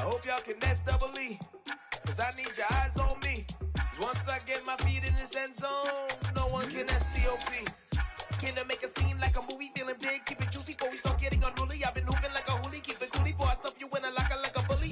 I hope y'all can nest double E, cause I need your eyes on me. Cause once I get my feet in this end zone, no one can STOP. Can I make a scene like a movie, feeling big, keep it juicy before we start getting unruly. I've been hooping like a hoolie, keep it coolie before I stuff you in a locker like a bully.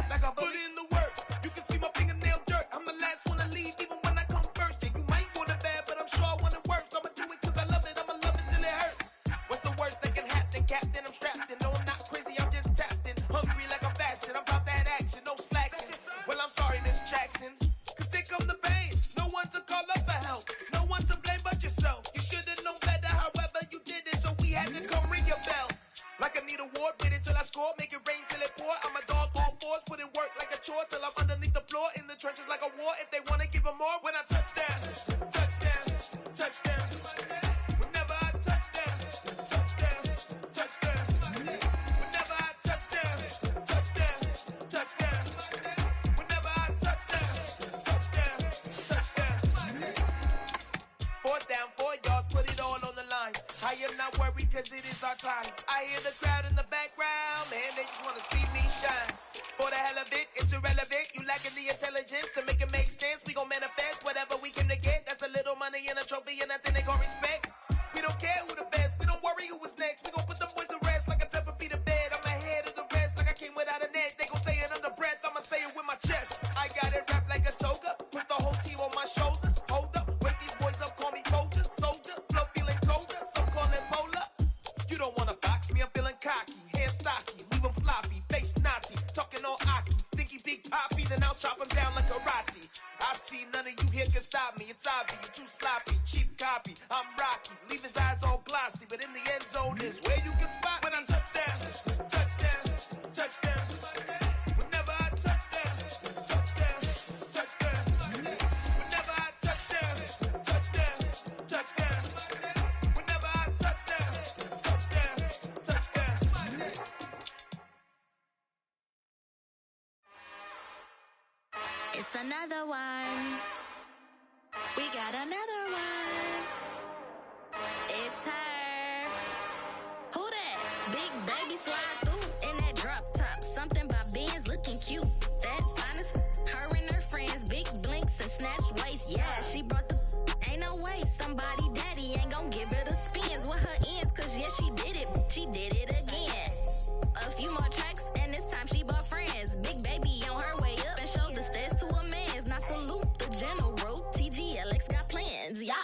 Like a bully. Put in the work, you can see my fingernail dirt. I'm the last one to leave, even when I come first. Yeah, you might want it bad, but I'm sure I want it worse. I'ma do it cause I love it, I'ma love it till it hurts. What's the worst that can happen, Captain? I'm strapped in, no I'm not crazy, I'm just tapped in. Hungry like a bastard, I'm about that action, no slacking. Well, I'm sorry, Miss Jackson, cause here come the pain. No one to call up for help, no one to blame but yourself. You should've known better, however you did it, so we had to come ring your bell. Like I need a ward, wait until I score, make it rain till it pour. I'm a dog, all fours, put in work like a chore till I'm underneath the floor, in the trenches like a war. If they wanna give them more, when I touch down, touchdown, touchdown. Whenever I touch down, touchdown, touchdown. Whenever I touch down, touchdown, touchdown. Whenever I touch down, touchdown, touchdown. 4th down, 4 yards, put it all on the line. I am not worried cause it is our time. I hear the crowd in the background, man, they just wanna see me shine. For the hell of it, it's irrelevant. You lacking the intelligence to make it make sense. We gon' manifest whatever we came to get. That's a little money and a trophy and nothing they gon' respect. We don't care who the best, we don't worry who was next. We gon' put them boys to rest like a temper feet in bed. I'm ahead of the rest like I came without a net. They gon' say it under breath, I'ma say it with my chest. I got it wrapped like a toga, put the whole team on my shoulders. Hold up, wake these boys up, call me Folgers, soldier. Flow feeling colder, some call it polar. You don't wanna box me, I'm feeling cocky. Hair stocky, leave him floppy, face naughty. Talking all aki, think he big poppy, then I'll chop him down like karate. I see none of you here can stop me. It's obvious, you too sloppy, cheap copy. I'm Rocky, leave his eyes all glossy, but in the end zone is where you can spot when I touch down, touchdown, touchdown. Whenever I touch down, touchdown, touchdown. Whenever I touch down, touchdown, touchdown. Whenever I touch down, touchdown, touchdown. It's another one. We got another one. It's her. Who that? Big baby slide through in that drop top. Something by Benz looking cute. That's honest. Her and her friends, big blinks and snatch waist. Yeah, she brought the. Ain't no way somebody daddy ain't gon' give her the spins with her ends. Cause yeah, she did it. She did it again. A few more tracks and this time she bought friends. Big baby on her way up and showed the stairs to a man's. Now salute the general. TGLX got plans, yeah.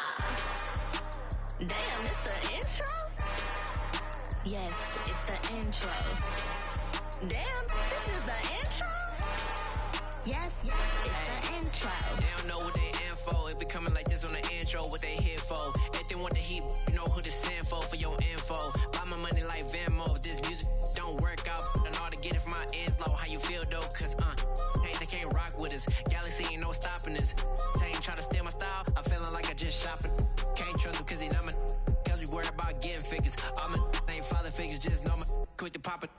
Damn, it's the intro? Yes, it's the intro. Damn, this is the intro? Yes, it's the intro. They don't know what they in for. If it coming like this on the intro, what they here for? If they want the heat, you know who to send for your info. Buy my money like Venmo. If this music don't work out, I know how to get it from my ends low. How you feel though? Cause hey, they can't rock with us. Galaxy ain't no stopping us. They ain't try to steal my style. I'm feeling like I just shopping. Can't trust them cause they not my. Cause we worried about getting figures. All my ain't father figures, just know my quick to pop it.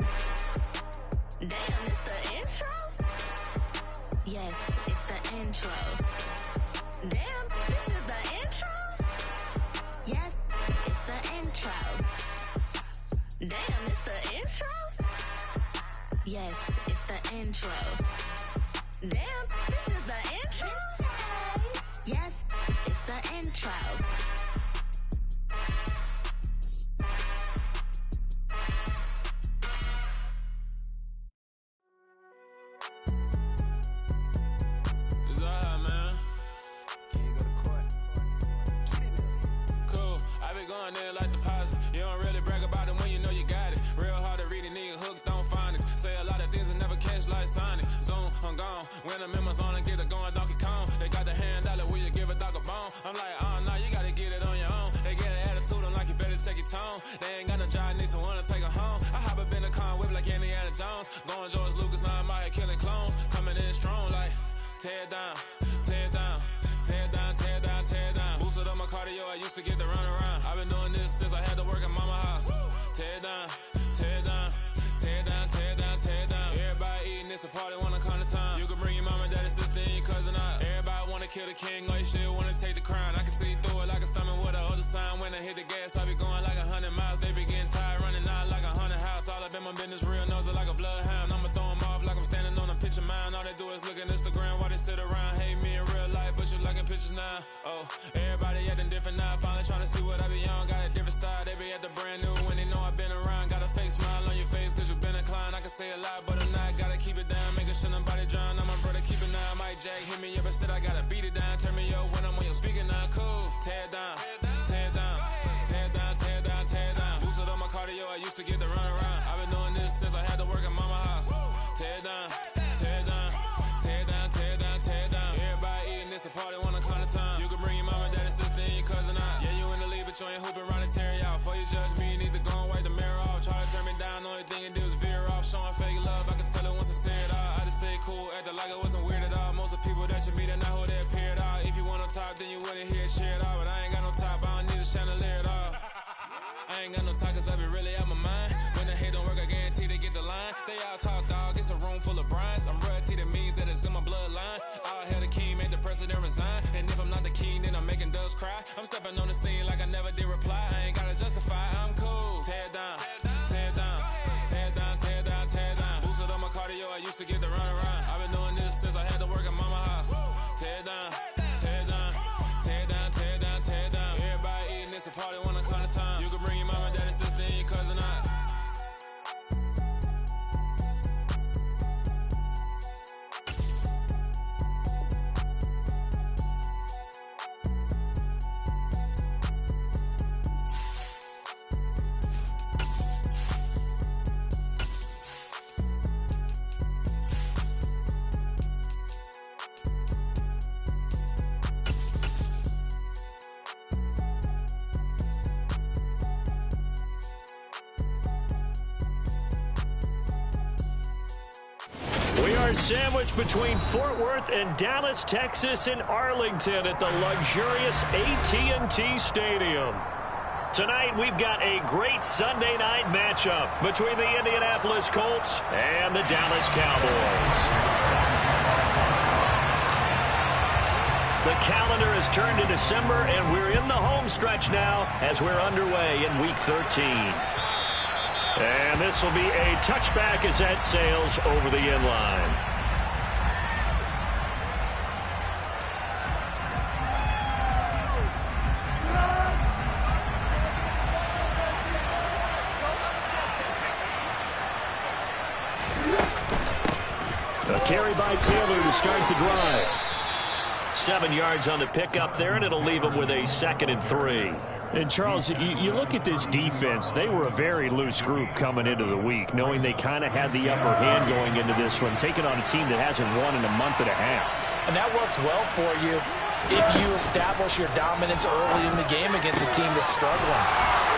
Damn, it's the intro? Yes, it's the intro. Damn, this is the intro? Yes, it's the intro. Damn, it's the intro? Yes, it's the intro. Damn, this is the intro? Yes, it's the intro. When I'm in my zone and get it going Donkey Kong, they got the hand dollar, will you give a dog a bone? I'm like, oh no, you gotta get it on your own. They get an attitude, I'm like, you better check your tone. They ain't got no job, need someone to take her home. I hop up in the car, whip like Indiana Jones. Going George Lucas, now I'm out here killing clones. Coming in strong like, tear down, tear down, tear down, tear down, tear down. Boosted up my cardio, I used to get to run around. I've been doing this since I had to work at mama house. Tear down, tear down, tear down, tear down, tear down. Everybody eating, it's a party, wanna come to time. You can bring your mama, daddy, sister, and your cousin out. Everybody wanna kill the king, or you shit wanna take the crown. I can see through it like a stomach with a other sign. When I hit the gas, I be going like 100 miles. They be getting tired, running out like a 100 house. All up in my business, real nose it like a bloodhound. I'ma throw them off off like I'm standing on a picture mine. All they do is look at Instagram while they sit around. Hate me in real life, but you liking pictures now. Oh, everybody acting different now. Finally trying to see what I be on. Got a different style, they be at the brand new when they know I've been around. Got a fake smile on your face cause you been inclined. I can say a lot, but I'm not. Gotta keep it down, making sure nobody drown. I'm my brother, keep it down. Mike Jack hit me up and said I gotta beat it down. Turn me up when I'm on your speaker now. Cool, tear it down, tear it down, tear it down, tear it down, tear it down. Boosted on my cardio, I used to get the run around. I've been doing this since I had to work at mama house. Tear it down, tear it down, tear it down, tear it down, tear it down. Everybody eating this a party, wanna count of time. You can bring your mama, daddy, sister, and your cousin out. Yeah, you in the league, but you ain't hooping around and tear you out. Before you judge me, you need to go and wipe the mirror off. Try to turn me down, only thing you do is veer off. Showing fake love, I can tell it once I say it all. I just stay cool, acting like I wasn't weird at all. Most of the people that you meet are not who they appear at all. If you want on top, then you wouldn't hear it cheer at all. But I ain't got no top, I don't need a chandelier at all. I ain't got no talk cause I be really out my mind. When the hate don't work, I guarantee they get the line. They all talk, dog, it's a room full of brinds. I'm royalty, that means that it's in my bloodline. All hail the king, make the president resign. And if I'm not the king, then I'm making doves cry. I'm stepping on the scene like I never did reply. I ain't gotta justify, I'm cool. Tear it down, tear it down, tear it down, tear it down, tear it down. Boosted on my cardio, I used to get the run around. I've been doing this since I had to work at mama house. Tear it down, tear it down, tear it down, tear it down, tear it down. Everybody eating this a party, wanna count of time. You can bring your mama, daddy, sister, and your cousin out. We are sandwiched between Fort Worth and Dallas, Texas, and Arlington at the luxurious AT&T Stadium. Tonight, we've got a great Sunday night matchup between the Indianapolis Colts and the Dallas Cowboys. The calendar has turned to December, and we're in the home stretch now as we're underway in Week 13. And this will be a touchback as that sails over the end line. A carry by Taylor to start the drive. 7 yards on the pickup there, and it'll leave him with a 2nd and 3. And, Charles, you look at this defense, they were a very loose group coming into the week, knowing they kind of had the upper hand going into this one, taking on a team that hasn't won in a month and a half. And that works well for you if you establish your dominance early in the game against a team that's struggling.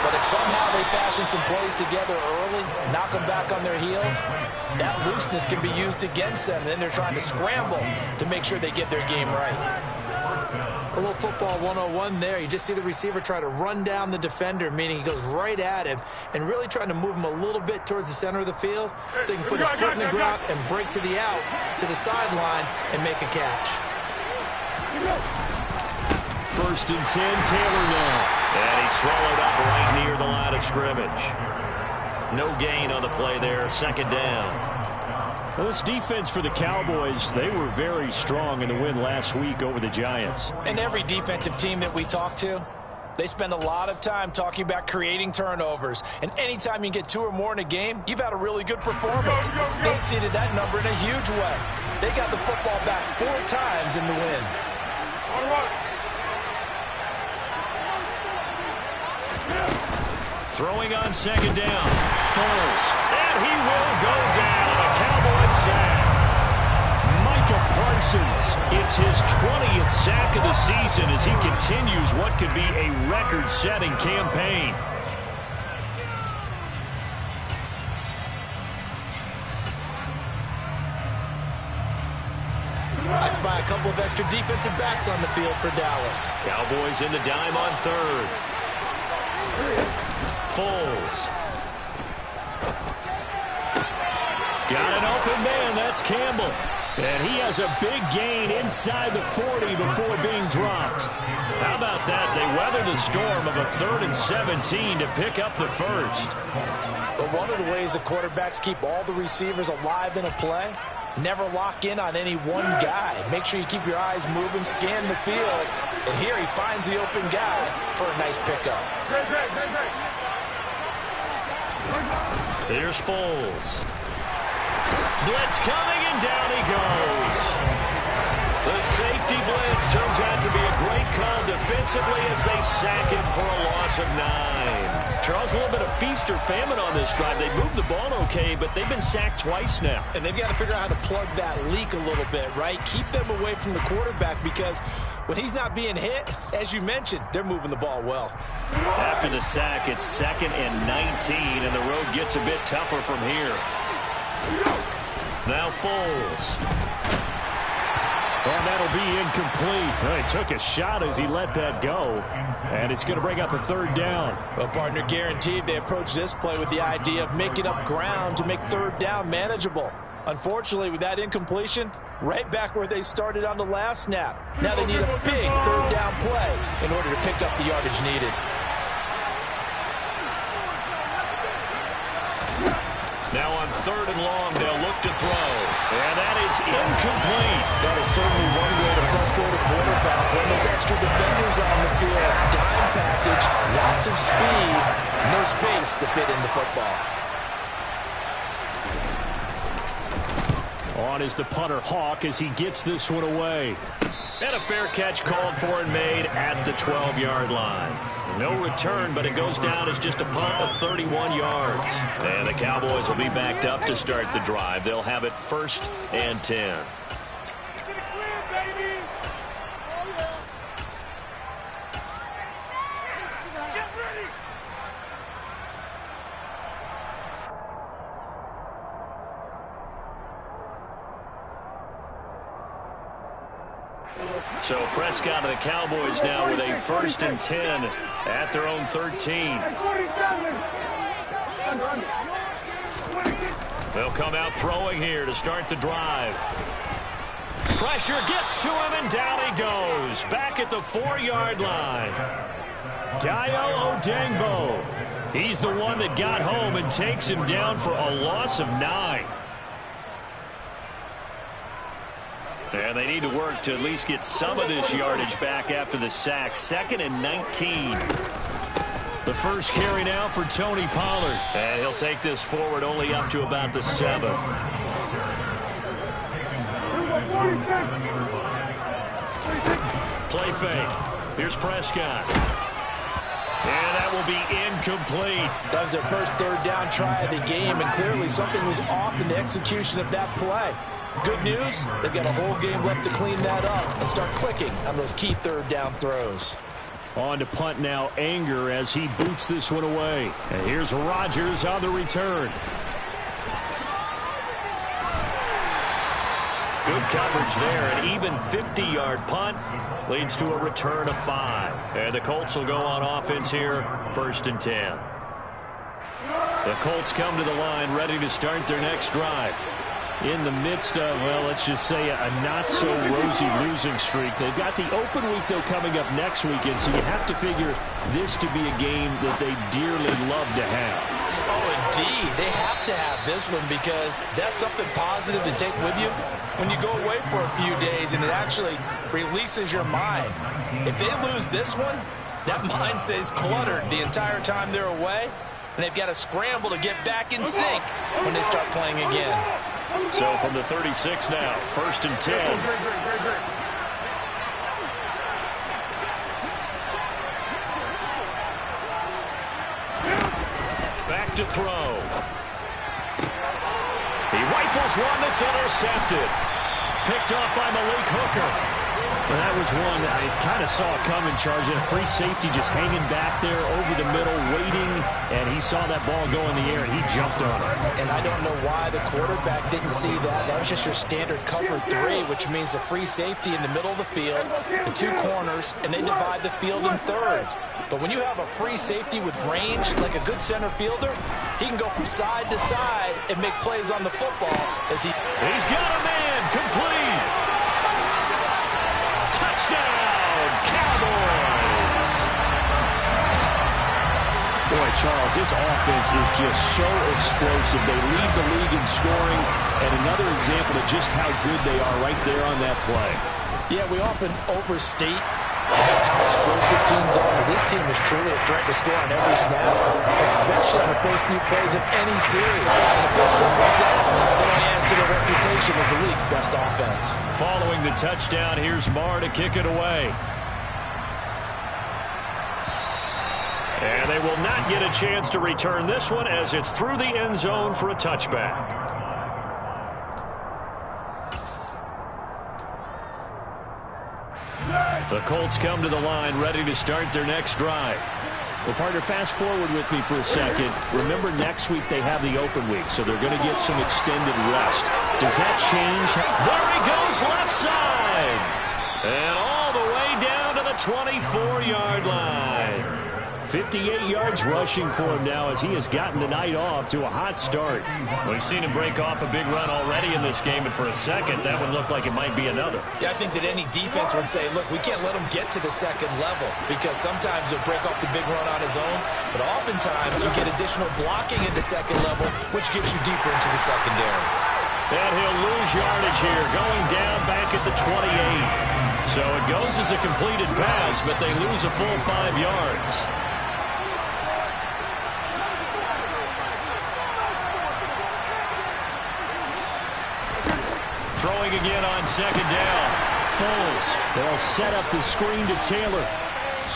But if somehow they fashion some plays together early, knock them back on their heels, that looseness can be used against them. Then they're trying to scramble to make sure they get their game right. A little football 101 there. You just see the receiver try to run down the defender, meaning he goes right at him and really trying to move him a little bit towards the center of the field so he can put his foot in the ground and break to the out, to the sideline, and make a catch. 1st and 10, Taylor now. And he's swallowed up right near the line of scrimmage. No gain on the play there, 2nd down. Well, this defense for the Cowboys, they were very strong in the win last week over the Giants. And every defensive team that we talk to, they spend a lot of time talking about creating turnovers. And anytime you get 2 or more in a game, you've had a really good performance. They exceeded that number in a huge way. They got the football back 4 times in the win. Throwing on 2nd down. Foles. And he will go down. A Cowboys sack. Micah Parsons, it's his 20th sack of the season as he continues what could be a record-setting campaign. I spy a couple of extra defensive backs on the field for Dallas. Cowboys in the dime on 3rd. Foles. Got an open man. That's Campbell. And he has a big gain inside the 40 before being dropped. How about that? They weather the storm of a 3rd and 17 to pick up the first. But one of the ways the quarterbacks keep all the receivers alive in a play, never lock in on any one guy. Make sure you keep your eyes moving, scan the field. And here he finds the open guy for a nice pickup. Here's Foles. Blitz coming, and down he goes. The safety blitz turns out to be a great call defensively as they sack him for a loss of 9. Charles, a little bit of feast or famine on this drive. They moved the ball okay, but they've been sacked twice now. And they've got to figure out how to plug that leak a little bit, right? Keep them away from the quarterback because when he's not being hit, as you mentioned, they're moving the ball well. After the sack, it's 2nd and 19, and the road gets a bit tougher from here. Now Foles. And that'll be incomplete. Well, he took a shot as he let that go. And it's going to bring up a 3rd down. Well, partner, guaranteed they approach this play with the idea of making up ground to make 3rd down manageable. Unfortunately, with that incompletion, right back where they started on the last snap. Now they need a big 3rd down play in order to pick up the yardage needed. Now on 3rd and long, they'll look to throw. And that is incomplete. That is certainly one way to frustrate a quarterback. When there's extra defenders on the field, dime package, lots of speed, no space to fit in the football. On is the punter Hawk as he gets this one away. And a fair catch called for and made at the 12-yard line. No return, but it goes down as just a punt of 31 yards. And the Cowboys will be backed up to start the drive. They'll have it 1st and 10. So Prescott and the Cowboys now with a 1st and 10 at their own 13. They'll come out throwing here to start the drive. Pressure gets to him, and down he goes. Back at the 4-yard line. Dayo Odengbo. He's the one that got home and takes him down for a loss of 9. And they need to work to at least get some of this yardage back after the sack. 2nd and 19. The first carry now for Tony Pollard. And he'll take this forward only up to about the 7. Play fake. Here's Prescott. And that will be incomplete. That was their first 3rd down try of the game, and clearly something was off in the execution of that play. Good news, they've got a whole game left to clean that up and start clicking on those key 3rd down throws. On to punt now, Anger, as he boots this one away. And here's Rodgers on the return. Good coverage there. An even 50-yard punt leads to a return of 5. And the Colts will go on offense here, 1st and 10. The Colts come to the line ready to start their next drive. In the midst of, well, let's just say a not-so-rosy losing streak. They've got the open week, though, coming up next weekend, so you have to figure this to be a game that they dearly love to have. Oh, indeed. They have to have this one because that's something positive to take with you when you go away for a few days, and it actually releases your mind. If they lose this one, that mind stays cluttered the entire time they're away, and they've got to scramble to get back in sync when they start playing again. So from the 36 now, 1st and 10. Back to throw. He rifles one that's intercepted. Picked off by Malik Hooker. Well, that was one that I kind of saw coming, charging a free safety just hanging back there over the middle, waiting, and he saw that ball go in the air, and he jumped on it. And I don't know why the quarterback didn't see that. That was just your standard cover 3, which means a free safety in the middle of the field, the 2 corners, and they divide the field in thirds. But when you have a free safety with range, like a good center fielder, he can go from side to side and make plays on the football as He's got a man, complete. Touchdown, Cowboys! Boy, Charles, this offense is just so explosive. They lead the league in scoring, and another example of just how good they are right there on that play. Yeah, we often overstate how explosive teams are, but this team is truly a threat to score on every snap, especially on the first few plays of any series. And if they start like that, it only adds to their reputation as the league's best offense. Following the touchdown, here's Marr to kick it away. And they will not get a chance to return this one as it's through the end zone for a touchback. The Colts come to the line, ready to start their next drive. Well, partner, fast forward with me for a second. Remember, next week they have the open week, so they're going to get some extended rest. Does that change? There he goes, left side. And all the way down to the 24-yard line. 58 yards rushing for him now as he has gotten the night off to a hot start. We've seen him break off a big run already in this game, and for a second, that one looked like it might be another. Yeah, I think that any defense would say, look, we can't let him get to the second level because sometimes he'll break off the big run on his own, but oftentimes you get additional blocking in the second level, which gets you deeper into the secondary. And he'll lose yardage here, going down back at the 28. So it goes as a completed pass, but they lose a full 5 yards. Throwing again on second down. Foles. They'll set up the screen to Taylor.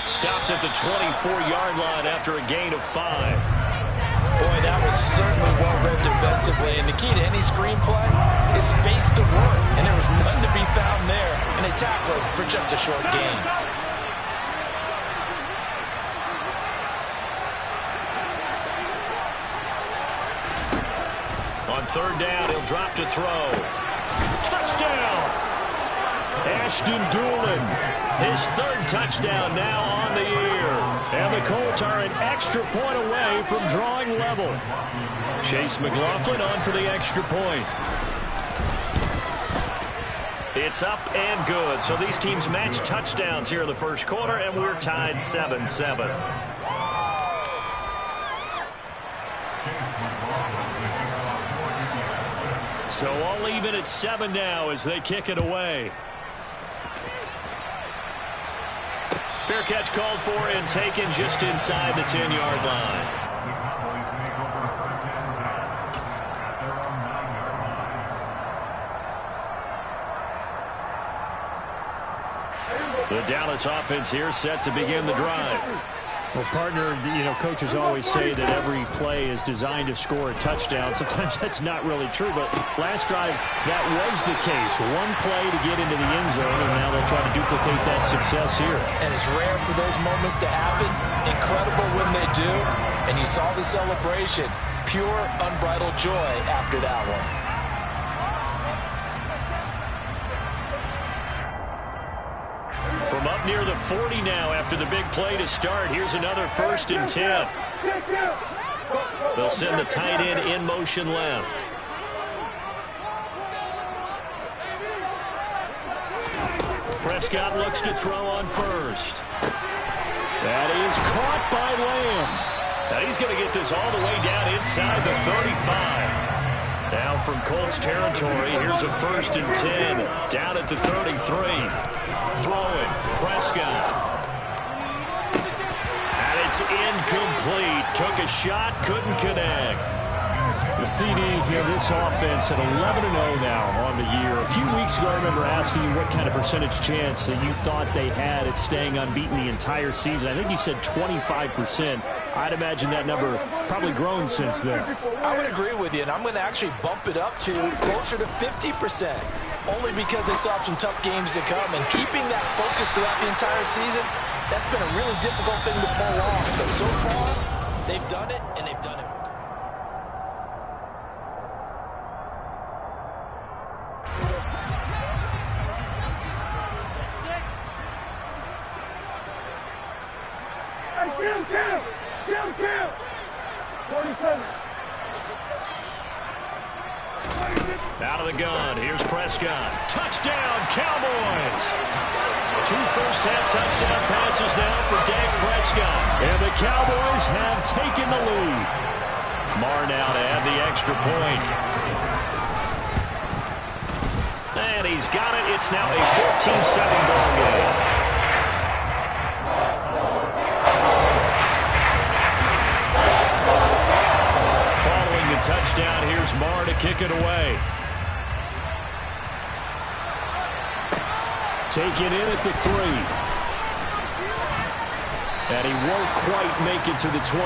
Stopped at the 24-yard line after a gain of 5. Boy, that was certainly well read defensively. And the key to any screenplay is space to work. And there was none to be found there. And they tackle it for just a short gain. On third down, he'll drop to throw. Touchdown! Ashton Doolin, his 3rd touchdown now on the year. And the Colts are an extra point away from drawing level. Chase McLaughlin on for the extra point. It's up and good. So these teams match touchdowns here in the first quarter, and we're tied 7-7. So all even at 7 now as they kick it away. Fair catch called for and taken just inside the 10-yard line. The Dallas offense here set to begin the drive. Well, partner, you know, coaches always say that every play is designed to score a touchdown. Sometimes that's not really true, but last drive, that was the case. One play to get into the end zone, and now they'll try to duplicate that success here. And it's rare for those moments to happen. Incredible when they do. And you saw the celebration. Pure, unbridled joy after that one. From up near the 40 now after the big play to start. Here's another 1st and 10. They'll send the tight end in motion left. Prescott looks to throw on first. That is caught by Lamb. Now he's going to get this all the way down inside the 35. Now from Colts territory, here's a 1st and 10. Down at the 33. Throwing, Prescott. And it's incomplete. Took a shot, couldn't connect. The CD here, this offense at 11-0 now on the year. A few weeks ago, I remember asking you what kind of percentage chance that you thought they had at staying unbeaten the entire season. I think you said 25%. I'd imagine that number probably grown since then. I would agree with you, and I'm going to actually bump it up to closer to 50%. only because they still have some tough games to come. And keeping that focus throughout the entire season, that's been a really difficult thing to pull off. But so far, they've done it, and they've done it. Kill! 47. Out of the gun, here's Prescott. Touchdown, Cowboys! 2 first-half touchdown passes now for Dak Prescott. And the Cowboys have taken the lead. Marr now to add the extra point. And he's got it. It's now a 14-7 ball game. Touchdown, here's Marr to kick it away. Taken in at the 3. And he won't quite make it to the 25.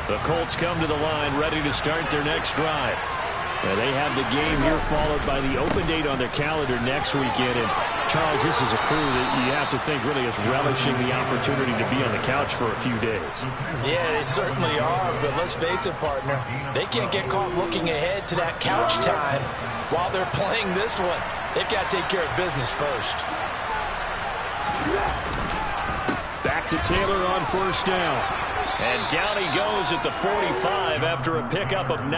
The Colts come to the line ready to start their next drive. They have the game here followed by the open date on their calendar next weekend. And Charles, this is a crew that you have to think really is relishing the opportunity to be on the couch for a few days. Yeah, they certainly are. But let's face it, partner, they can't get caught looking ahead to that couch time while they're playing this one. They've got to take care of business first. Back to Taylor on first down. And down he goes at the 45 after a pickup of 9.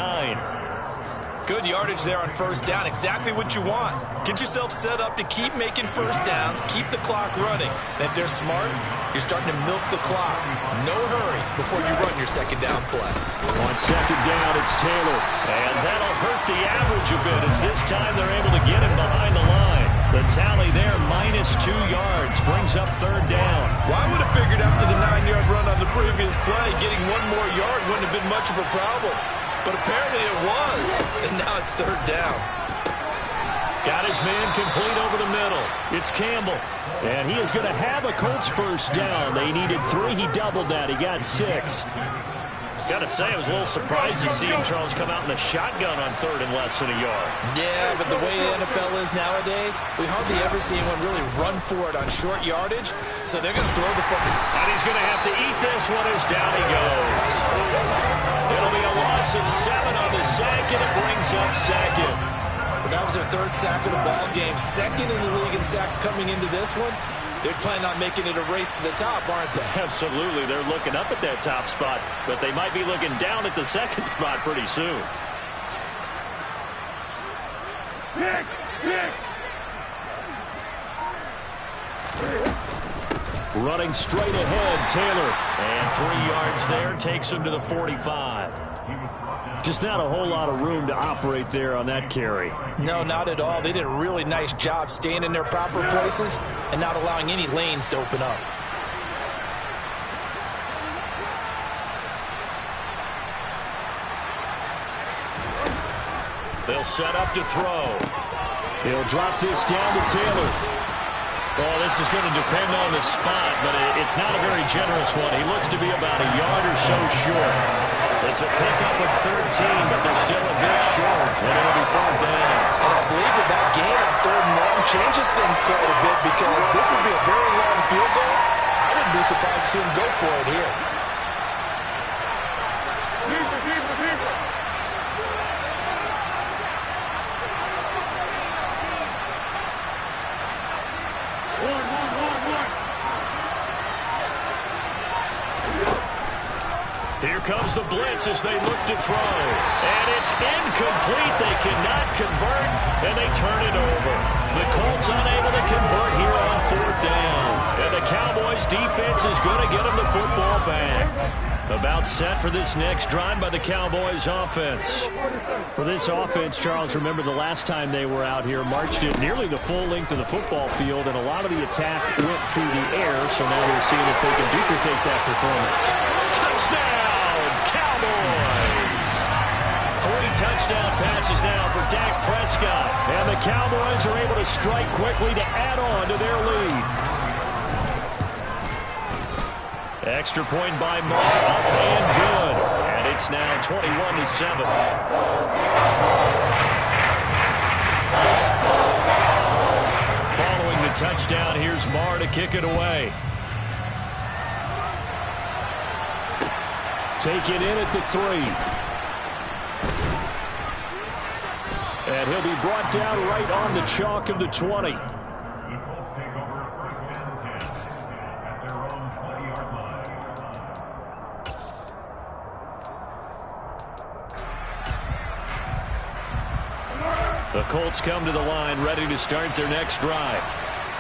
Good yardage there on first down. Exactly what you want. Get yourself set up to keep making first downs, keep the clock running. And if they're smart, you're starting to milk the clock. No hurry before you run your second down play. On second down, it's Taylor. And that'll hurt the average a bit as this time they're able to get him behind the line. The tally there, -2 yards, brings up third down. Well, I would have figured after the 9-yard run on the previous play, getting 1 more yard wouldn't have been much of a problem. But apparently it was, and now it's third down. Got his man complete over the middle. It's Campbell, and he is going to have a Colts first down. They needed 3. He doubled that. He got 6. Got to say, I was a little surprised to see him, Charles, come out in the shotgun on third and less than a yard. Yeah, but the way the NFL is nowadays, we hardly ever see anyone really run for it on short yardage, so they're going to throw the football. And he's going to have to eat this one as down he goes. It'll be a loss of 7 on the sack, and it brings up second. Well, that was their 3rd sack of the ball game. 2nd in the league in sacks coming into this one. They're planning on making it a race to the top, aren't they? Absolutely. They're looking up at that top spot, but they might be looking down at the second spot pretty soon. Pick! Running straight ahead, Taylor. And 3 yards there takes him to the 45. Just not a whole lot of room to operate there on that carry. No, not at all. They did a really nice job staying in their proper places and not allowing any lanes to open up. They'll set up to throw. He'll drop this down to Taylor. Oh, this is going to depend on the spot, but it's not a very generous one. He looks to be about a yard or so short. It's a pickup of 13, but they're still a bit short, and it'll be 4th down. And I believe that gain on 3rd and long changes things quite a bit because this would be a very long field goal. I wouldn't be surprised to see him go for it here. Here comes the blitz as they look to throw. And it's incomplete. They cannot convert, and they turn it over. The Colts unable to convert here on 4th down. And the Cowboys defense is going to get them the football back. About set for this next drive by the Cowboys offense. For this offense, Charles, remember the last time they were out here, marched it nearly the full length of the football field, and a lot of the attack went through the air, so now they're seeing if they can duplicate that performance. Touchdown, Cowboys! 3 touchdown passes now for Dak Prescott, and the Cowboys are able to strike quickly to add on to their lead. Extra point by Moore, up and good. And it's now 21-7. Following the touchdown, here's Marr to kick it away. Take it in at the 3. And he'll be brought down right on the chalk of the 20. The Colts come to the line ready to start their next drive.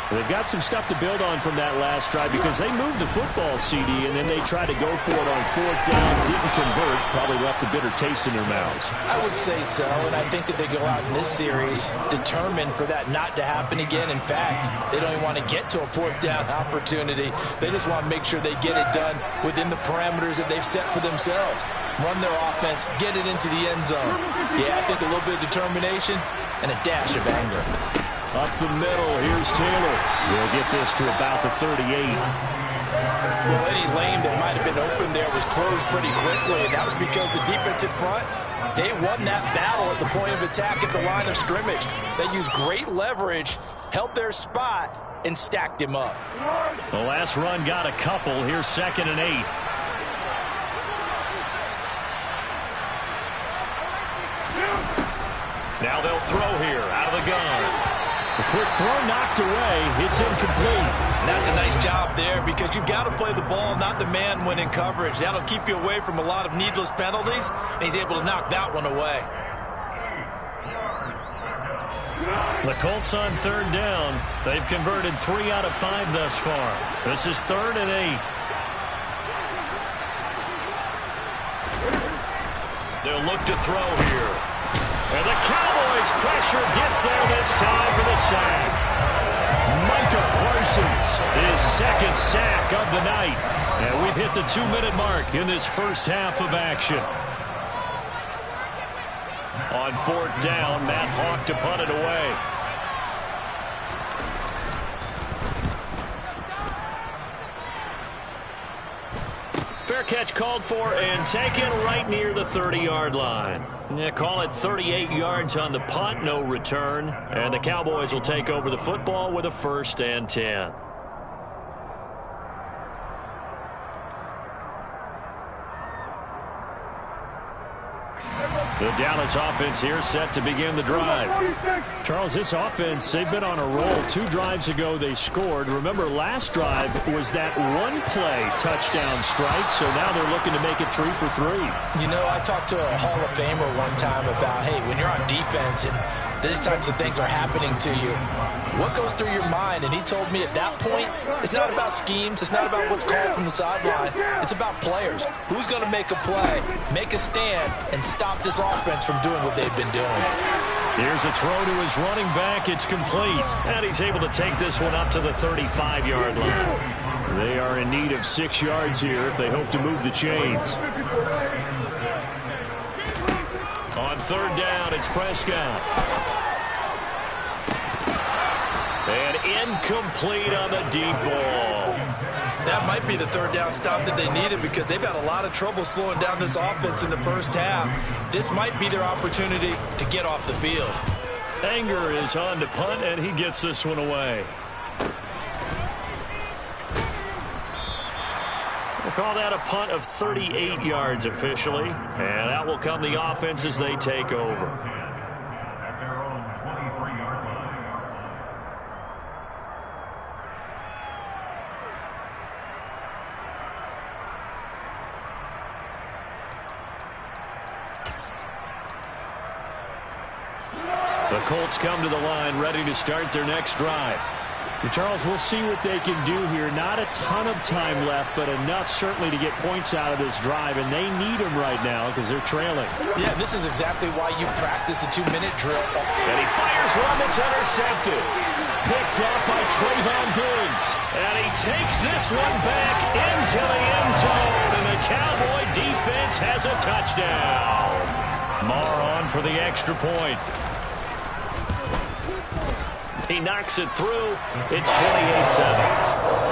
They've got some stuff to build on from that last drive because they moved the football, CD, and then they tried to go for it on 4th down, didn't convert, probably left a bitter taste in their mouths. I would say so, and I think that they go out in this series determined for that not to happen again. In fact, they don't even want to get to a 4th down opportunity. They just want to make sure they get it done within the parameters that they've set for themselves. Run their offense, get it into the end zone. Yeah, I think a little bit of determination and a dash of anger. Up the middle, here's Taylor. We'll get this to about the 38. Well, any lane that might have been open there was closed pretty quickly, and that was because the defensive front, they won that battle at the point of attack at the line of scrimmage. They used great leverage, held their spot, and stacked him up. The last run got a couple. Here's 2nd and 8. Now they'll throw here out of the gun. The quick throw knocked away. It's incomplete. And that's a nice job there because you've got to play the ball, not the man when in coverage. That'll keep you away from a lot of needless penalties, and he's able to knock that one away. The Colts on 3rd down. They've converted 3 out of 5 thus far. This is 3rd and 8. They'll look to throw here. And the Cowboys' pressure gets there this time for the sack. Micah Parsons, his 2nd sack of the night. And we've hit the 2-minute mark in this first half of action. On 4th down, Matt Hawk to punt it away. Fair catch called for and taken right near the 30-yard line. Yeah, call it 38 yards on the punt, no return. And the Cowboys will take over the football with a 1st and 10. The Dallas offense here set to begin the drive. Charles, this offense, they've been on a roll. 2 drives ago they scored. Remember, last drive was that one-play touchdown strike, so now they're looking to make it 3 for 3. You know, I talked to a Hall of Famer one time about, hey, when you're on defense and these types of things are happening to you, what goes through your mind? And he told me at that point, it's not about schemes. It's not about what's called from the sideline. It's about players. Who's going to make a play, make a stand, and stop this offense from doing what they've been doing. Here's a throw to his running back. It's complete. And he's able to take this one up to the 35-yard line. They are in need of 6 yards here if they hope to move the chains. On 3rd down, it's Prescott. And incomplete on the deep ball. That might be the 3rd down stop that they needed because they've had a lot of trouble slowing down this offense in the first half. This might be their opportunity to get off the field. Anger is on to punt, and he gets this one away. We'll call that a punt of 38 yards officially, and that will come the offense as they take over. The Colts come to the line ready to start their next drive. Charles, we'll see what they can do here. Not a ton of time left, but enough certainly to get points out of this drive, and they need them right now because they're trailing. Yeah, this is exactly why you practice a 2-minute drill. And he fires one that's intercepted. Picked up by Trayvon Diggs. And he takes this one back into the end zone, and the Cowboy defense has a touchdown. Marr on for the extra point. He knocks it through. It's 28-7.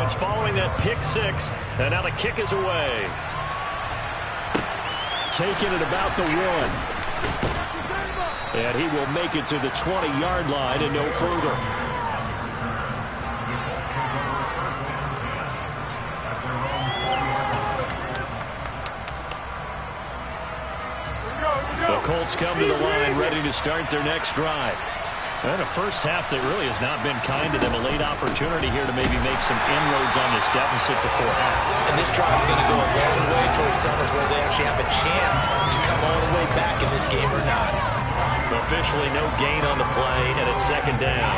It's following that pick six, and now the kick is away. Taking it about the 1. And he will make it to the 20-yard line and no further. The Colts come to the line ready to start their next drive. And a first half that really has not been kind to them. A late opportunity here to maybe make some inroads on this deficit before half. And this drive is going to go a long way towards telling us whether they actually have a chance to come all the way back in this game or not. Officially no gain on the play, and it's second down.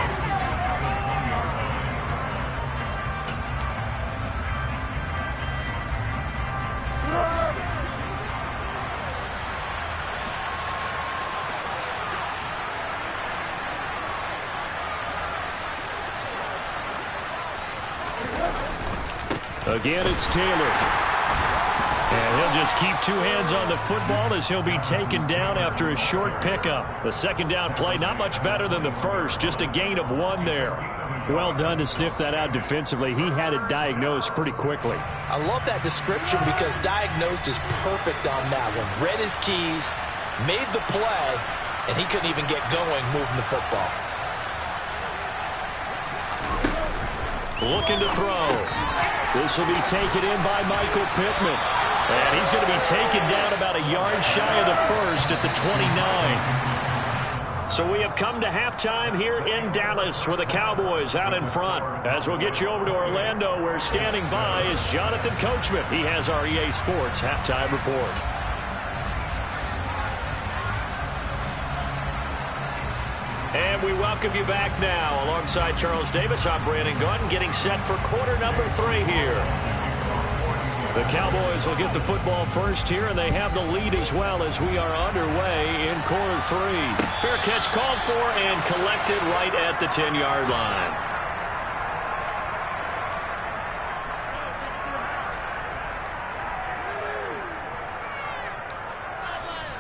Again, it's Taylor. And he'll just keep two hands on the football as he'll be taken down after a short pickup. The second down play, not much better than the first, just a gain of 1 there. Well done to sniff that out defensively. He had it diagnosed pretty quickly. I love that description because diagnosed is perfect on that one. Read his keys, made the play, and he couldn't even get going moving the football. Looking to throw. This will be taken in by Michael Pittman. And he's going to be taken down about a yard shy of the first at the 29. So we have come to halftime here in Dallas with the Cowboys out in front. As we'll get you over to Orlando, where standing by is Jonathan Coachman. He has our EA Sports halftime report. And we welcome you back now. Alongside Charles Davis, I'm Brandon Gunn, getting set for quarter number 3 here. The Cowboys will get the football first here, and they have the lead as well as we are underway in quarter 3. Fair catch called for and collected right at the 10-yard line.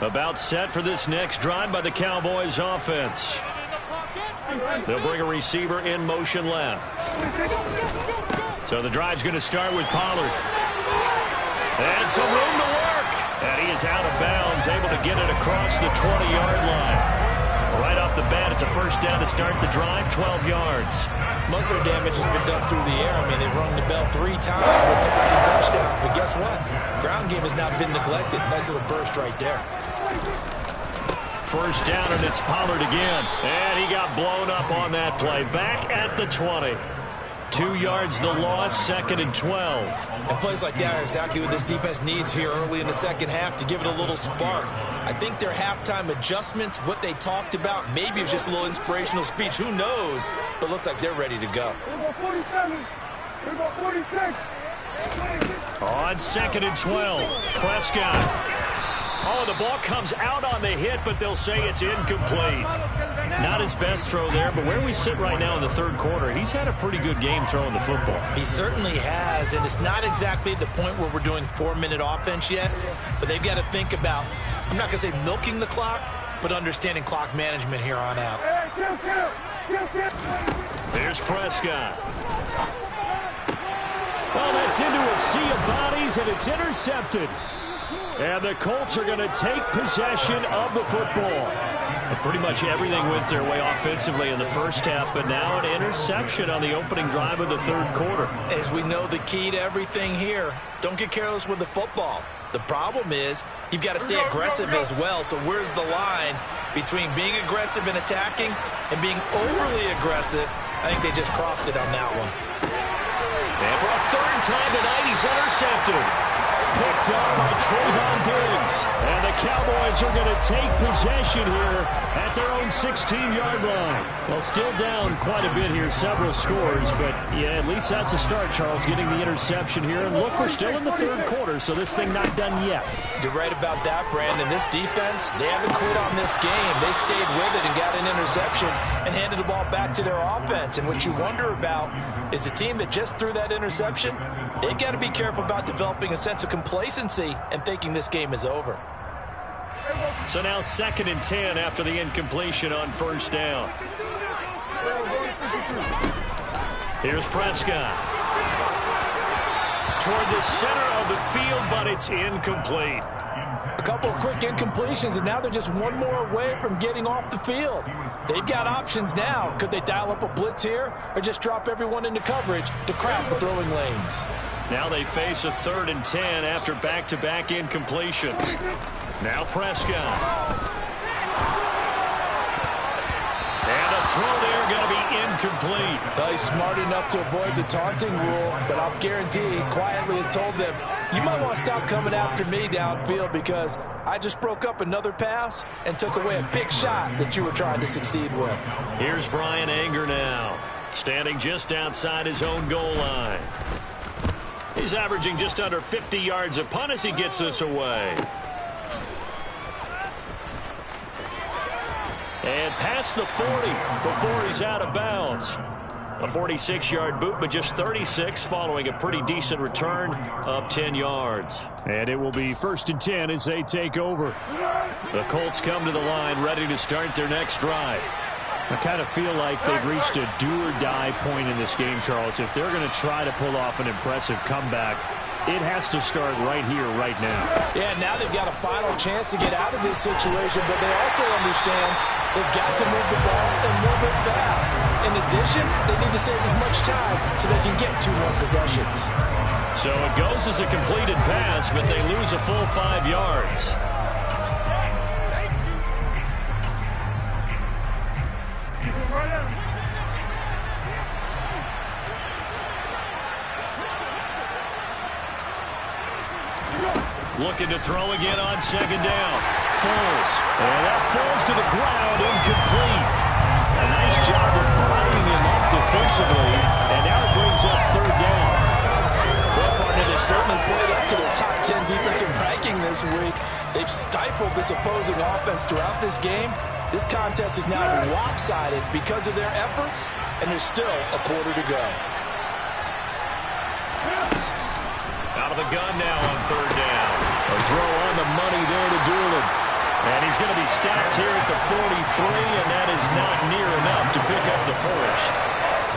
About set for this next drive by the Cowboys offense. They'll bring a receiver in motion left. So the drive's going to start with Pollard. And some room to work. And he is out of bounds, able to get it across the 20-yard line. Right off the bat, it's a first down to start the drive, 12 yards. Most of their damage has been done through the air. I mean, they've rung the bell 3 times with passing touchdowns. But guess what? Ground game has not been neglected. Nice little burst right there. First down, and it's Pollard again. And he got blown up on that play. Back at the 20. 2 yards the loss, 2nd and 12. And plays like that are exactly what this defense needs here early in the second half to give it a little spark. I think their halftime adjustments, what they talked about, maybe it was just a little inspirational speech. Who knows? But looks like they're ready to go. 47. 46. On 2nd and 12, Prescott. Oh, the ball comes out on the hit, but they'll say it's incomplete. Not his best throw there, but where we sit right now in the third quarter, he's had a pretty good game throwing the football. He certainly has, and it's not exactly at the point where we're doing 4-minute offense yet, but they've got to think about, I'm not going to say milking the clock, but understanding clock management here on out. Here's Prescott. Well, that's into a sea of bodies, and it's intercepted. And the Colts are going to take possession of the football. And pretty much everything went their way offensively in the first half, but now an interception on the opening drive of the third quarter. As we know, the key to everything here, don't get careless with the football. The problem is you've got to stay aggressive as well. So where's the line between being aggressive and attacking and being overly aggressive? I think they just crossed it on that one. And for a third time tonight, he's intercepted. Picked up by Trayvon Diggs. And the Cowboys are going to take possession here at their own 16-yard line. Well, still down quite a bit here, several scores. But, yeah, at least that's a start, Charles, getting the interception here. And, look, we're still in the third quarter, so this thing not done yet. You're right about that, Brandon. This defense, they haven't quit on this game. They stayed with it and got an interception and handed the ball back to their offense. And what you wonder about is the team that just threw that interception, they've got to be careful about developing a sense of complacency and thinking this game is over. So now 2nd and 10 after the incompletion on first down. Here's Prescott. toward the center of the field, but it's incomplete. A couple of quick incompletions, and now they're just one more away from getting off the field. They've got options now. Could they dial up a blitz here or just drop everyone into coverage to crowd the throwing lanes? Now they face a 3rd and 10 after back-to-back incompletions. Now Prescott. And a throw there going to be incomplete. Well, he's smart enough to avoid the taunting rule, but I'll guarantee he quietly has told them, you might want to stop coming after me downfield because I just broke up another pass and took away a big shot that you were trying to succeed with. Here's Brian Anger now, standing just outside his own goal line. He's averaging just under 50 yards a punt as he gets this away. And past the 40 before he's out of bounds. A 46-yard boot, but just 36 following a pretty decent return of 10 yards. And it will be 1st and 10 as they take over. The Colts come to the line ready to start their next drive. I kind of feel like they've reached a do-or-die point in this game, Charles. If they're going to try to pull off an impressive comeback, it has to start right here, right now. Yeah, now they've got a final chance to get out of this situation, but they also understand they've got to move the ball and move it fast. In addition, they need to save as much time so they can get 2 more possessions. So it goes as a completed pass, but they lose a full 5 yards. Looking to throw again on 2nd down. Falls. And that falls to the ground, incomplete. A nice job of buying him up defensively. And now it brings up 3rd down. Well, partner, they've certainly played up to their top 10 defensive ranking this week. They've stifled this opposing offense throughout this game. This contest is now lopsided because of their efforts, and there's still a quarter to go. Out of the gun now on 3rd down. A throw on the money there to Doolin. And he's going to be stopped here at the 43, and that is not near enough to pick up the 1st.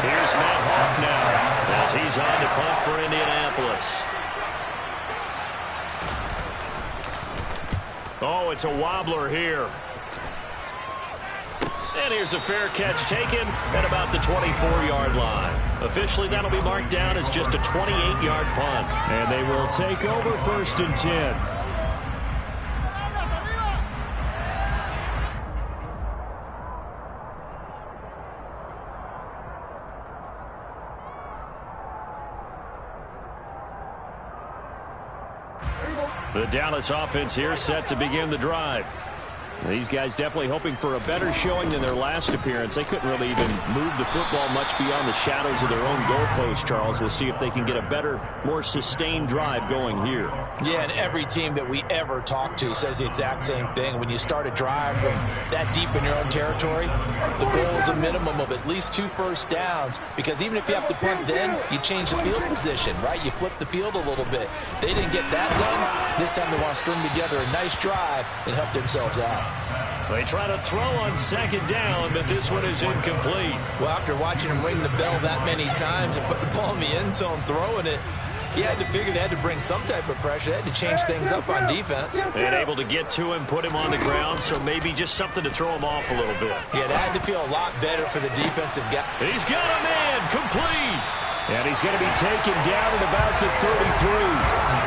Here's Matt Hawk now as he's on to punt for Indianapolis. Oh, it's a wobbler here. And here's a fair catch taken at about the 24-yard line. Officially, that'll be marked down as just a 28-yard punt. And they will take over 1st and 10. The Dallas offense here set to begin the drive. These guys definitely hoping for a better showing than their last appearance. They couldn't really even move the football much beyond the shadows of their own goalpost, Charles. We'll see if they can get a better, more sustained drive going here. Yeah, and every team that we ever talk to says the exact same thing. When you start a drive from that deep in your own territory, the goal is a minimum of at least 2 first downs, because even if you have to punt then, you change the field position, right? You flip the field a little bit. They didn't get that done. This time they want to string together a nice drive and help themselves out. They try to throw on 2nd down, but this one is incomplete. Well, after watching him ring the bell that many times and put the ball in the end zone throwing it, you had to figure they had to bring some type of pressure. They had to change things up on defense. And able to get to him, put him on the ground, so maybe just something to throw him off a little bit. Yeah, that had to feel a lot better for the defensive guy. He's got a man, complete. And he's going to be taken down at about the 33.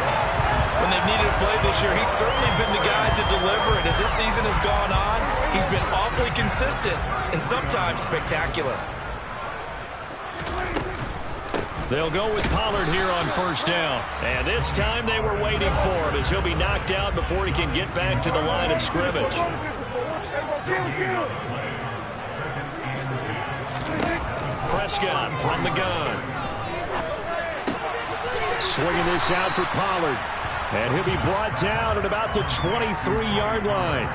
When they've needed a play this year, he's certainly been the guy to deliver it. As this season has gone on, he's been awfully consistent and sometimes spectacular. They'll go with Pollard here on 1st down. And this time they were waiting for him as he'll be knocked out before he can get back to the line of scrimmage. Prescott from the gun. Swinging this out for Pollard. And he'll be brought down at about the 23-yard line.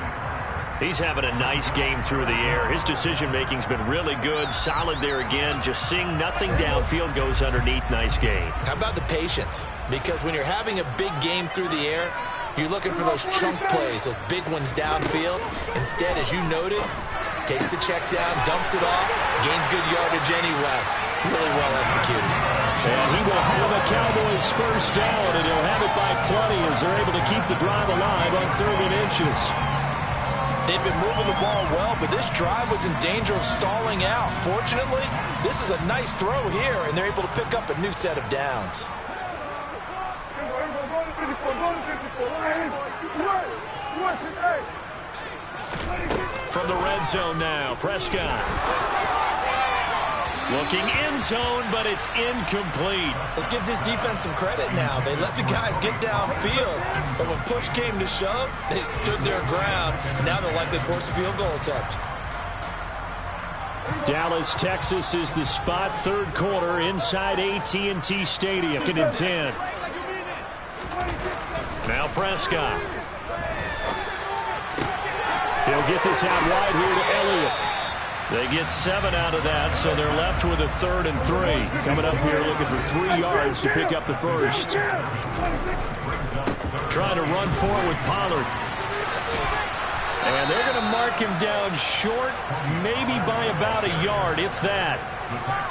He's having a nice game through the air. His decision-making's been really good. Solid there again. Just seeing nothing downfield, goes underneath. Nice game. How about the patience? Because when you're having a big game through the air, you're looking for those chunk plays, those big ones downfield. Instead, as you noted, takes the check down, dumps it off, gains good yardage anyway. Really well executed. And he will have a Cowboys first down, and he'll have it by plenty as they're able to keep the drive alive on 3rd and inches. They've been moving the ball well, but this drive was in danger of stalling out. Fortunately, this is a nice throw here, and they're able to pick up a new set of downs. From the red zone now, Prescott. Looking end zone, but it's incomplete. Let's give this defense some credit now. They let the guys get downfield, but when push came to shove, they stood their ground. Now they'll likely force a field goal attempt. Dallas, Texas is the spot. 3rd quarter inside AT&T Stadium. 2nd and 10. Now Prescott. He'll get this out wide here to Elliott. They get 7 out of that, so they're left with a 3rd and 3. Coming up here looking for 3 yards to pick up the first. Trying to run forward with Pollard. And they're going to mark him down short, maybe by about a yard, if that.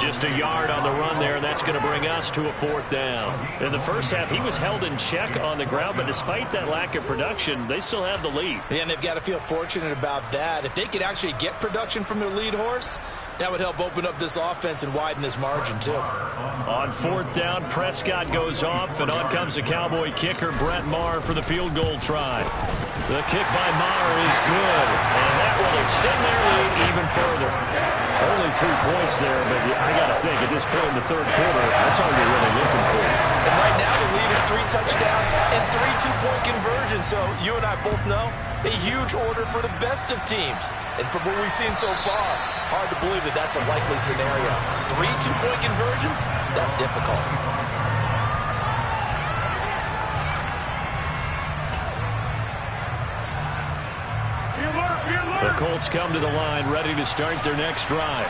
Just a yard on the run there, and that's going to bring us to a 4th down. In the first half, he was held in check on the ground, but despite that lack of production, they still have the lead. Yeah, and they've got to feel fortunate about that. If they could actually get production from their lead horse, that would help open up this offense and widen this margin, too. On 4th down, Prescott goes off, and on comes the Cowboy kicker, Brett Maher, for the field goal try. The kick by Maher is good, and that will extend their lead even further. Only 3 points there, but I got to think at this point in the 3rd quarter, that's all you're really looking for. And right now the lead is 3 touchdowns and 3 two-point conversions. So you and I both know a huge order for the best of teams. And from what we've seen so far, hard to believe that that's a likely scenario. 3 two-point conversions? That's difficult. The Colts come to the line, ready to start their next drive.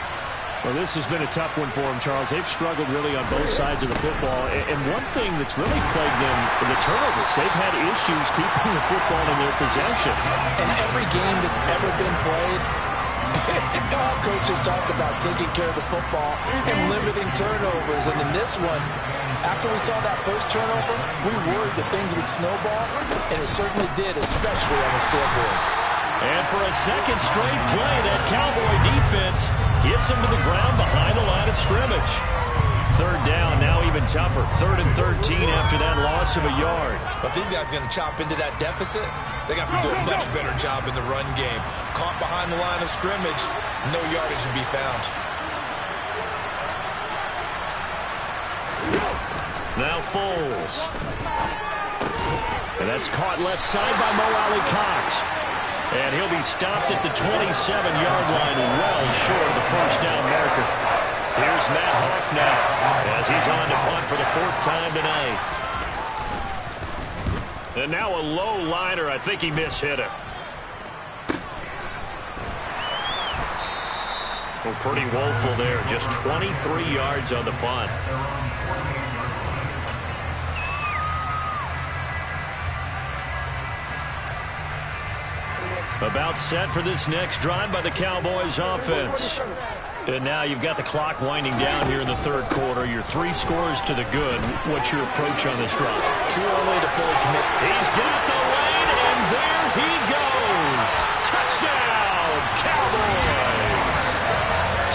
Well, this has been a tough one for them, Charles. They've struggled really on both sides of the football. And one thing that's really plagued them are the turnovers. They've had issues keeping the football in their possession. In every game that's ever been played, all coaches talk about taking care of the football and limiting turnovers. And in this one, after we saw that first turnover, we worried that things would snowball, and it certainly did, especially on the scoreboard. And for a second straight play, that Cowboy defense gets them to the ground behind the line of scrimmage. 3rd down, now even tougher. 3rd and 13 after that loss of a yard. But these guys are going to chop into that deficit. They got to do a much better job in the run game. Caught behind the line of scrimmage, no yardage to be found. Now Foles. And that's caught left side by Mo Alley-Cox. And he'll be stopped at the 27-yard line, well short of the first down marker. Here's Matt Hawk now, as he's on to punt for the 4th time tonight. And now a low liner. I think he mishit it. Well, pretty woeful there. Just 23 yards on the punt. About set for this next drive by the Cowboys offense. And now you've got the clock winding down here in the 3rd quarter. Your 3 scores to the good. What's your approach on this drive? Too early to fully commit. He's got the lane, and there he goes. Touchdown, Cowboys.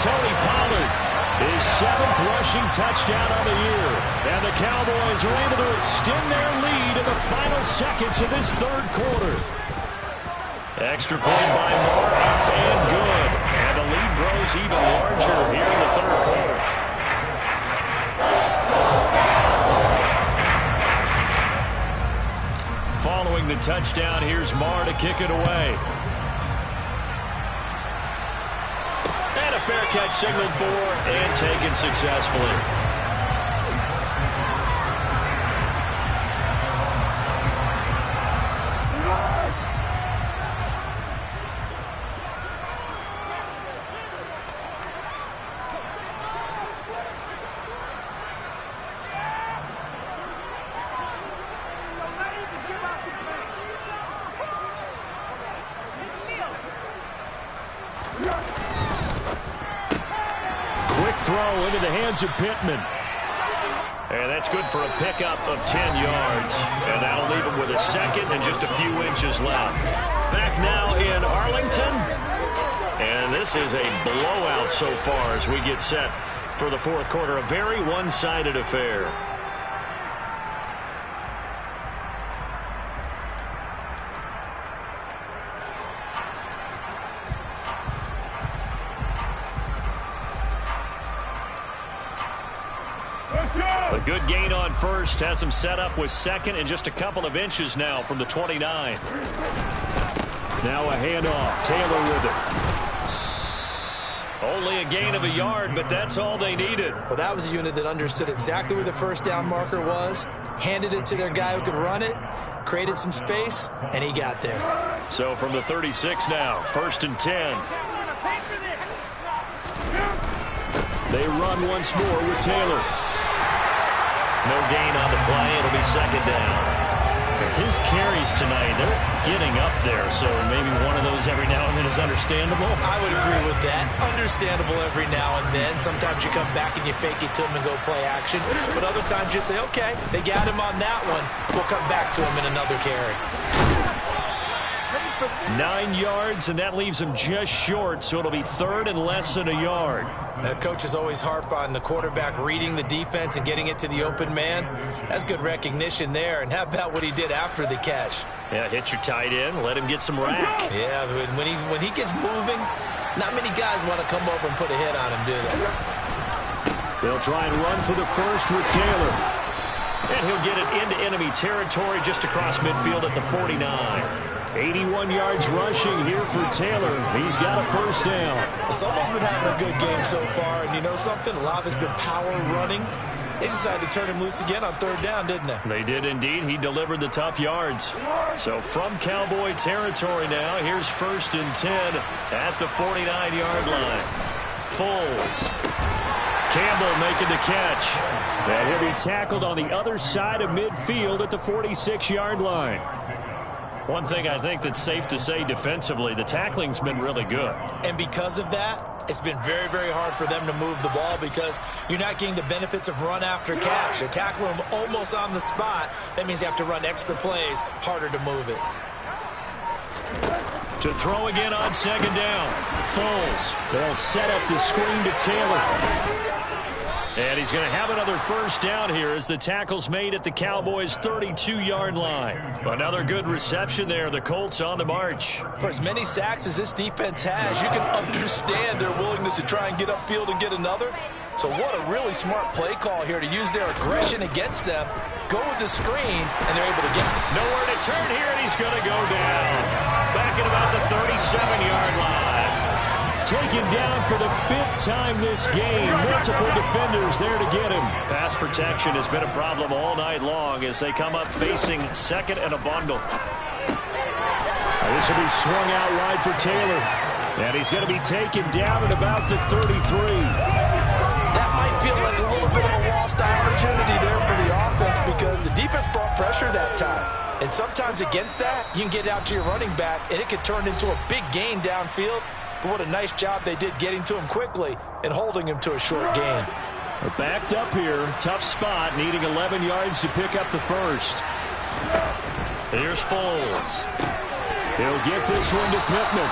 Tony Pollard, his 7th rushing touchdown on the year. And the Cowboys are able to extend their lead in the final seconds of this 3rd quarter. Extra point by Moore, up and good. And the lead grows even larger here in the 3rd quarter. Following the touchdown, here's Moore to kick it away. And a fair catch signaled for and taken successfully. Quick throw into the hands of Pittman. And that's good for a pickup of 10 yards. And that'll leave him with a second and just a few inches left. Back now in Arlington. And this is a blowout so far as we get set for the fourth quarter. A very one-sided affair. A good gain on first. Has him set up with second and just a couple of inches now from the 29. Now a handoff. Taylor with it. Only a gain of a yard, but that's all they needed. Well, that was a unit that understood exactly where the first down marker was, handed it to their guy who could run it, created some space, and he got there. So from the 36 now, 1st and 10. They run once more with Taylor. No gain on the play. It'll be second down. His carries tonight, they're getting up there, so maybe one of those every now and then is understandable. I would agree with that. Understandable every now and then. Sometimes you come back and you fake it to him and go play action. But other times you say, okay, they got him on that one. We'll come back to him in another carry. 9 yards, and that leaves him just short, so it'll be third and less than a yard. Coaches always harp on the quarterback reading the defense and getting it to the open man. That's good recognition there. And how about what he did after the catch? Yeah, hit your tight end, let him get some rack. Yeah, when he gets moving, not many guys want to come over and put a hit on him, do they? They'll try and run for the first with Taylor. And he'll get it into enemy territory just across midfield at the 49. 81 yards rushing here for Taylor. He's got a first down. Someone's been having a good game so far, and you know something? A lot has been power running. They decided to turn him loose again on third down, didn't they? They did indeed. He delivered the tough yards. So from Cowboy territory now, here's 1st and 10 at the 49-yard line. Foles. Campbell making the catch. And he'll be tackled on the other side of midfield at the 46-yard line. One thing I think that's safe to say defensively, the tackling's been really good. And because of that, it's been very, very hard for them to move the ball because you're not getting the benefits of run after catch. They tackle him almost on the spot. That means you have to run extra plays, harder to move it. To throw again on second down. Foles. They'll set up the screen to Taylor. And he's going to have another first down here as the tackle's made at the Cowboys' 32-yard line. Another good reception there. The Colts on the march. For as many sacks as this defense has, you can understand their willingness to try and get upfield and get another. So what a really smart play call here to use their aggression against them. Go with the screen, and they're able to get it. Nowhere to turn here, and he's going to go down. Back at about the 37-yard line. Taken down for the 5th time this game. Multiple defenders there to get him. Pass protection has been a problem all night long as they come up facing second and a bundle. This will be swung out wide for Taylor. And he's going to be taken down at about the 33. That might feel like a little bit of a lost opportunity there for the offense because the defense brought pressure that time. And sometimes against that, you can get out to your running back, and it could turn into a big gain downfield. But what a nice job they did getting to him quickly and holding him to a short gain. They're backed up here. Tough spot, needing 11 yards to pick up the first. Here's Foles. He'll get this one to Pittman.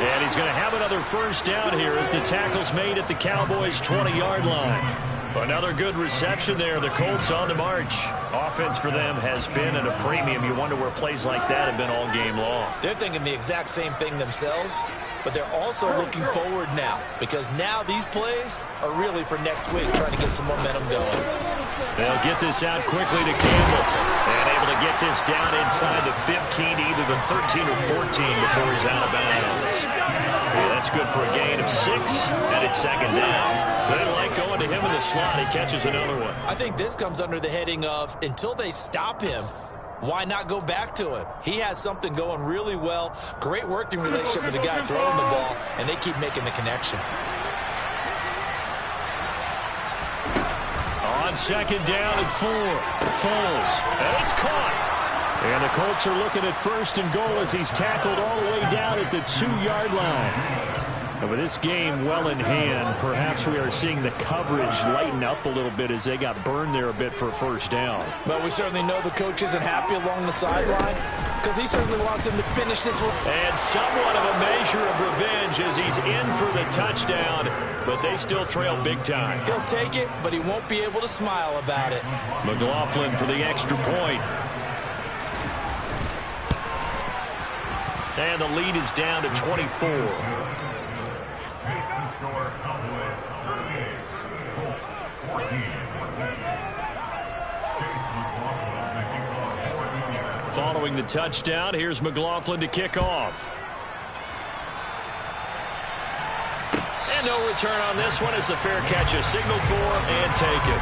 And he's going to have another first down here as the tackle's made at the Cowboys' 20-yard line. Another good reception there. The Colts on the march. Offense for them has been at a premium. You wonder where plays like that have been all game long. They're thinking the exact same thing themselves, but they're also looking forward now because now these plays are really for next week, trying to get some momentum going. They'll get this out quickly to Campbell. And able to get this down inside the 15, either the 13 or 14 before he's out of bounds. Yeah, that's good for a gain of 6, and it's second down. They like going to him in the slot. He catches another one. I think this comes under the heading of until they stop him, why not go back to him? He has something going really well. Great working relationship with the guy throwing the ball, and they keep making the connection. On second down and 4. Foles. And it's caught. And the Colts are looking at 1st and goal as he's tackled all the way down at the 2-yard line. With this game well in hand, perhaps we are seeing the coverage lighten up a little bit as they got burned there a bit for a first down. But we certainly know the coach isn't happy along the sideline because he certainly wants him to finish this one. And somewhat of a measure of revenge as he's in for the touchdown, but they still trail big time. He'll take it, but he won't be able to smile about it. McLaughlin for the extra point. And the lead is down to 24. Following the touchdown, here's McLaughlin to kick off. And no return on this one as the fair catch is signaled for and taken.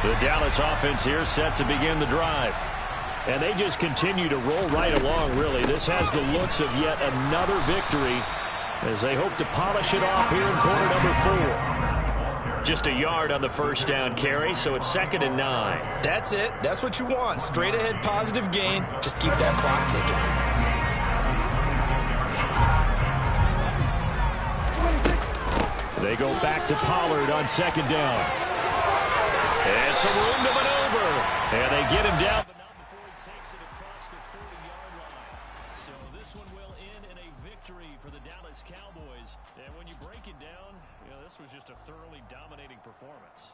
The Dallas offense here set to begin the drive. And they just continue to roll right along, really. This has the looks of yet another victory as they hope to polish it off here in quarter number 4. Just a yard on the first down carry, so it's 2nd and 9. That's it. That's what you want. Straight ahead positive gain. Just keep that clock ticking. They go back to Pollard on 2nd down. And some room to maneuver. And they get him down. But not before he takes it across the 40-yard line. So this one will end in a victory for the Dallas Cowboys. And when you break it down, this was just a thoroughly dominating performance.